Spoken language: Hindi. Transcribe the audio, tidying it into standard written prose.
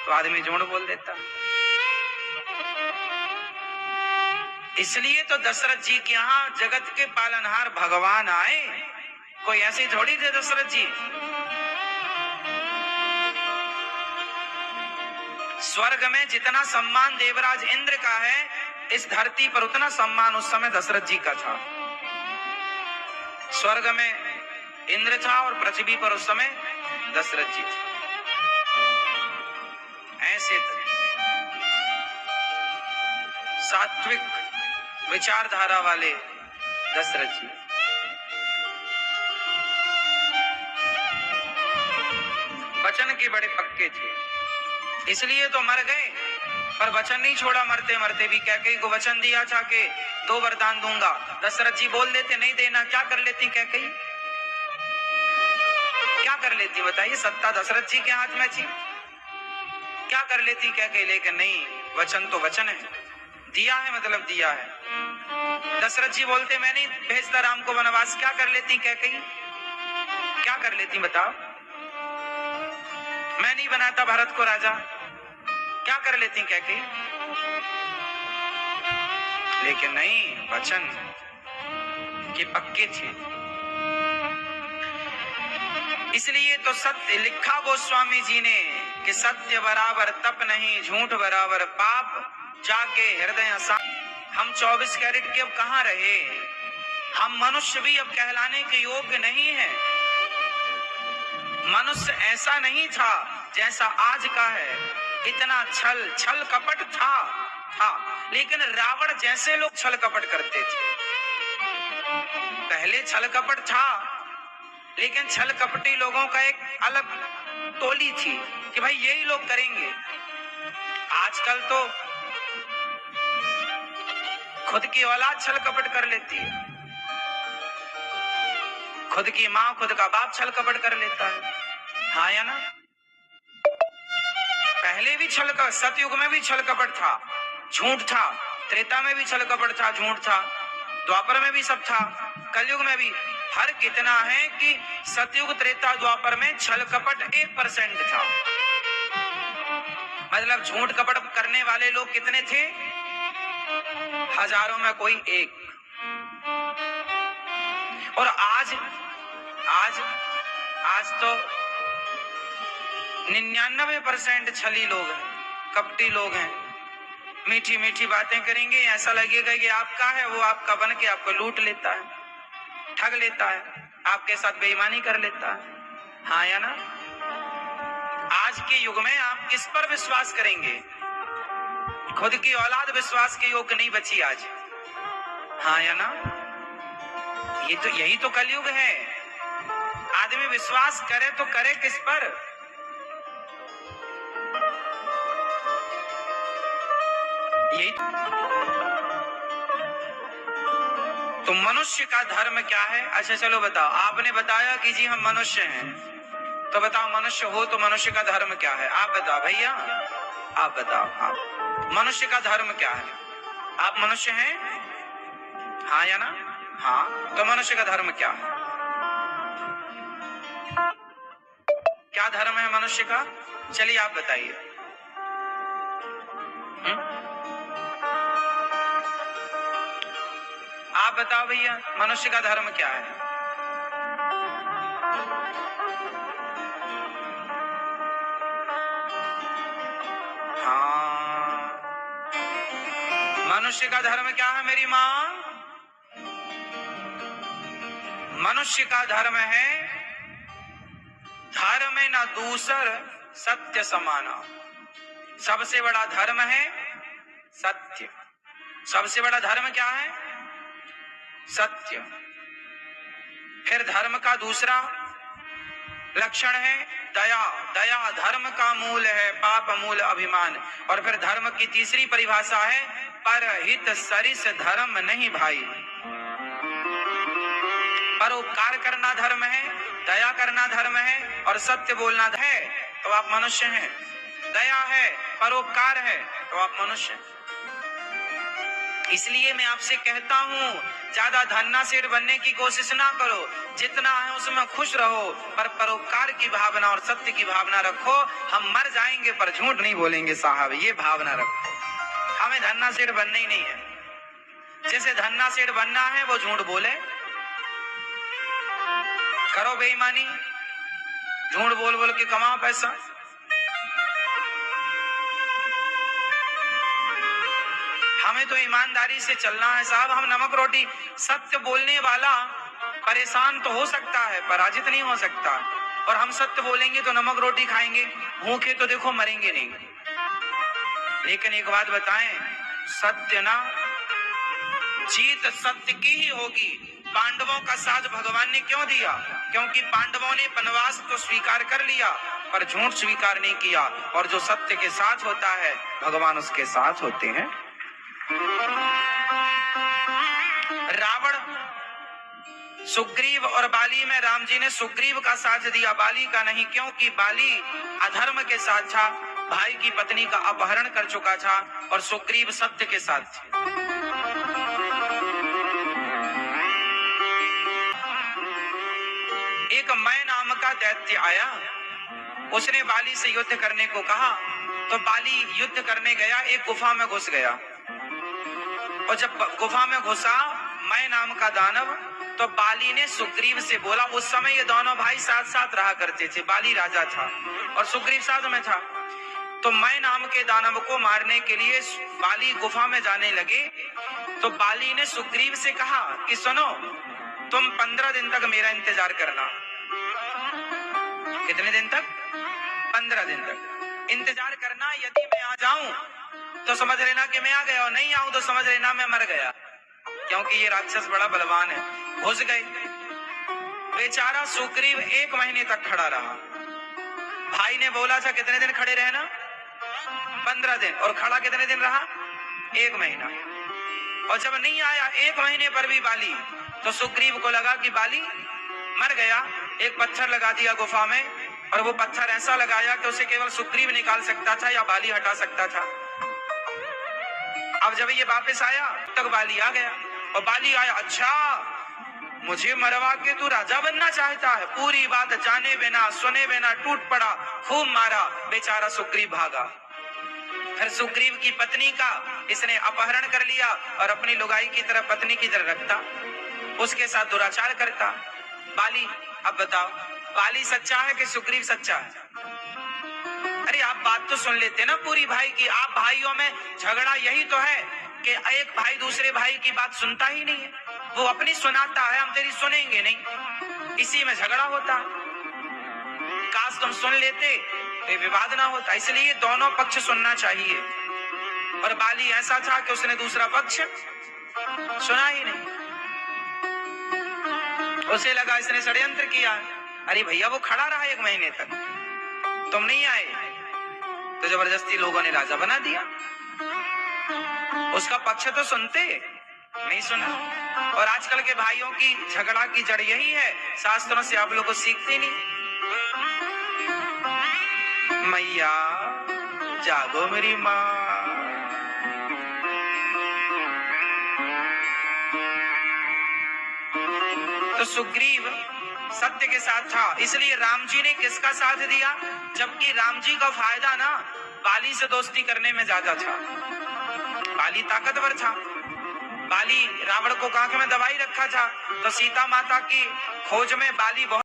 तो आदमी झूठ बोल देता। इसलिए तो दशरथ जी के यहाँ जगत के पालनहार भगवान आए, कोई ऐसे थोड़ी थे दशरथ जी। स्वर्ग में जितना सम्मान देवराज इंद्र का है, इस धरती पर उतना सम्मान उस समय दशरथ जी का था। स्वर्ग में इंद्र था और पृथ्वी पर उस समय दशरथ जी थे। ऐसे सात्विक विचारधारा वाले दशरथ जी। वचन के बड़े पक्के थे, इसलिए तो मर गए, पर वचन नहीं छोड़ा। मरते मरते भी कैकेयी को वचन दिया था कि 2 वरदान दूंगा। दशरथ जी बोल देते नहीं देना, क्या कर लेती कैकेयी? क्या कर लेती बताइए? सत्ता दशरथ जी के हाथ में थी, क्या कर लेती कैकेयी? लेकिन नहीं, वचन तो वचन है, दिया है मतलब दिया है। दशरथ जी बोलते मैं नहीं भेजता राम को वनवास, क्या कर लेती कैकेयी? क्या कर लेती बताओ? मैं नहीं बनाता भरत को राजा, क्या कर लेती कैकेयी? लेकिन नहीं, वचन के पक्के थे। इसलिए तो सत्य लिखा गोस्वामी जी ने कि सत्य बराबर तप नहीं, झूठ बराबर पाप, जाके हृदय सा। हम 24 कैरेट के अब कहां रहे? हम मनुष्य भी अब कहलाने के योग्य नहीं है। मनुष्य ऐसा नहीं था जैसा आज का है। इतना छल कपट था, लेकिन रावण जैसे लोग छल कपट करते थे। पहले छल कपट था, लेकिन छल कपटी लोगों का एक अलग टोली थी कि भाई यही लोग करेंगे। आजकल तो खुद की औलाद छल कपट कर लेती है, खुद की माँ खुद का बाप छल कपट कर लेता है, हाँ या ना? पहले भी सतयुग में भी छल कपट था, झूठ था। त्रेता में भी छल कपट था, झूठ था। द्वापर में भी सब था, कलयुग में भी। फर्क इतना है कि सतयुग त्रेता द्वापर में छल कपट 1% था। मतलब झूठ कपट करने वाले लोग कितने थे? हजारों में कोई एक। और आज तो 99% छली लोग हैं, कपटी लोग हैं। मीठी मीठी बातें करेंगे, ऐसा लगेगा कि आपका है, वो आपका बन के आपको लूट लेता है, ठग लेता है, आपके साथ बेईमानी कर लेता है, हाँ या ना? आज के युग में आप किस पर विश्वास करेंगे? खुद की औलाद विश्वास के योग्य नहीं बची आज, हाँ या ना? यही तो कलयुग है। आदमी विश्वास करे तो करे किस पर? यही तो मनुष्य का धर्म क्या है? अच्छा चलो बताओ, आपने बताया कि जी हम मनुष्य हैं, तो बताओ मनुष्य हो तो मनुष्य का धर्म क्या है? आप बताओ भैया, आप बताओ, आप मनुष्य का धर्म क्या है? आप मनुष्य हैं, हाँ या ना? हाँ, तो मनुष्य का धर्म क्या है? क्या धर्म है मनुष्य का? चलिए आप बताइए। आप बताओ भैया, मनुष्य का धर्म क्या है? हाँ, मनुष्य का धर्म क्या है मेरी माँ? मनुष्य का धर्म है धर्म न दूसर सत्य समाना। सबसे बड़ा धर्म है सत्य। सबसे बड़ा धर्म क्या है? सत्य। फिर धर्म का दूसरा लक्षण है दया। दया धर्म का मूल है, पाप मूल अभिमान। और फिर धर्म की तीसरी परिभाषा है परहित सरिस धर्म नहीं भाई। परोपकार करना धर्म है, दया करना धर्म है, और सत्य बोलना है, तो आप मनुष्य हैं। दया है, परोपकार है, तो आप मनुष्य हैं। इसलिए मैं आपसे कहता हूँ, ज्यादा धन्ना सेठ बनने की कोशिश ना करो, जितना है उसमें खुश रहो, पर परोपकार की भावना और सत्य की भावना रखो। हम मर जाएंगे पर झूठ नहीं बोलेंगे साहब, ये भावना रखो। हमें धन्ना सेठ बनना ही नहीं है। जैसे धन्ना सेठ बनना है वो झूठ बोले, करो बेईमानी, झूठ बोल बोल के कमाओ पैसा। हमें तो ईमानदारी से चलना है साहब। हम नमक रोटी, सत्य बोलने वाला परेशान तो हो सकता है, पराजित नहीं हो सकता। और हम सत्य बोलेंगे तो नमक रोटी खाएंगे, भूखे तो देखो मरेंगे नहीं। लेकिन एक बात बताएं, सत्य ना, जीत सत्य की ही होगी। पांडवों का साथ भगवान ने क्यों दिया? क्योंकि पांडवों ने वनवास तो स्वीकार कर लिया पर झूठ स्वीकार नहीं किया। और जो सत्य के साथ होता है भगवान उसके साथ होते हैं। रावण, सुग्रीव और बाली में राम जी ने सुग्रीव का साथ दिया, बाली का नहीं, क्योंकि बाली अधर्म के साथ था, भाई की पत्नी का अपहरण कर चुका था, और सुग्रीव सत्य के साथ थे। एक मैं नाम का दैत्य आया, उसने बाली से युद्ध करने को कहा, तो बाली युद्ध करने गया, एक गुफा में घुस गया। और जब गुफा में घुसा मैं नाम का दानव, तो बाली ने सुग्रीव से बोला, उस समय ये दोनों भाई साथ साथ रहा करते थे, बाली राजा था और सुग्रीव साथ में था। तो मैं नाम के दानव को मारने के लिए बाली गुफा में जाने लगे। तो बाली ने सुग्रीव से कहा कि सुनो, तुम 15 दिन तक मेरा इंतजार करना। कितने दिन तक? 15 दिन तक इंतजार करना। यदि मैं आ जाऊं तो समझ लेना कि मैं आ गया, और नहीं आऊं तो समझ लेना मैं मर गया, क्योंकि ये राक्षस बड़ा बलवान है। घुस गए। बेचारा सुग्रीव 1 महीने तक खड़ा रहा। भाई ने बोला था कितने दिन खड़े रहना? 15 दिन। और खड़ा कितने दिन रहा? 1 महीना। और जब नहीं आया 1 महीने पर भी बाली, तो सुग्रीव को लगा कि बाली मर गया। एक पत्थर लगा दिया गुफा में, और वो पत्थर ऐसा लगाया कि उसे केवल सुग्रीव निकाल सकता था या बाली हटा सकता था। अब जब ये वापस आया तब बाली आ गया, और बाली आया, अच्छा मुझे मरवा के तू राजा बनना चाहता है? पूरी बात जाने बिना सुने बिना टूट पड़ा, खूब मारा। बेचारा सुग्रीव भागा। फिर सुग्रीव की पत्नी का इसने अपहरण कर लिया और अपनी लुगाई की तरह, पत्नी की तरह रखता, उसके साथ दुराचार करता बाली। अब बताओ, बाली सच्चा है कि सुग्रीव सच्चा है? अरे आप बात तो सुन लेते ना पूरी भाई की। आप भाइयों में झगड़ा यही तो है कि एक भाई दूसरे भाई की बात सुनता ही नहीं है, वो अपनी सुनाता है, हम तेरी सुनेंगे नहीं, इसी में झगड़ा होता। काश तुम सुन लेते तो विवाद ना होता। इसलिए दोनों पक्ष सुनना चाहिए। और बाली ऐसा था कि उसने दूसरा पक्ष सुना ही नहीं। उसे लगा इसने षड्यंत्र किया। अरे भैया वो खड़ा रहा 1 महीने तक, तुम नहीं आए, तो जबरदस्ती लोगों ने राजा बना दिया। उसका पक्ष तो सुनते नहीं, सुना। और आजकल के भाइयों की झगड़ा की जड़ यही है, शास्त्रों से आप लोग को सीखते नहीं। मैया जागो मेरी माँ। तो सुग्रीव सत्य के साथ था, इसलिए राम जी ने किसका साथ दिया? जबकि राम जी का फायदा ना बाली से दोस्ती करने में ज्यादा था। बाली ताकतवर था, बाली रावण को कांख में दबाई रखा था, तो सीता माता की खोज में बाली बहुत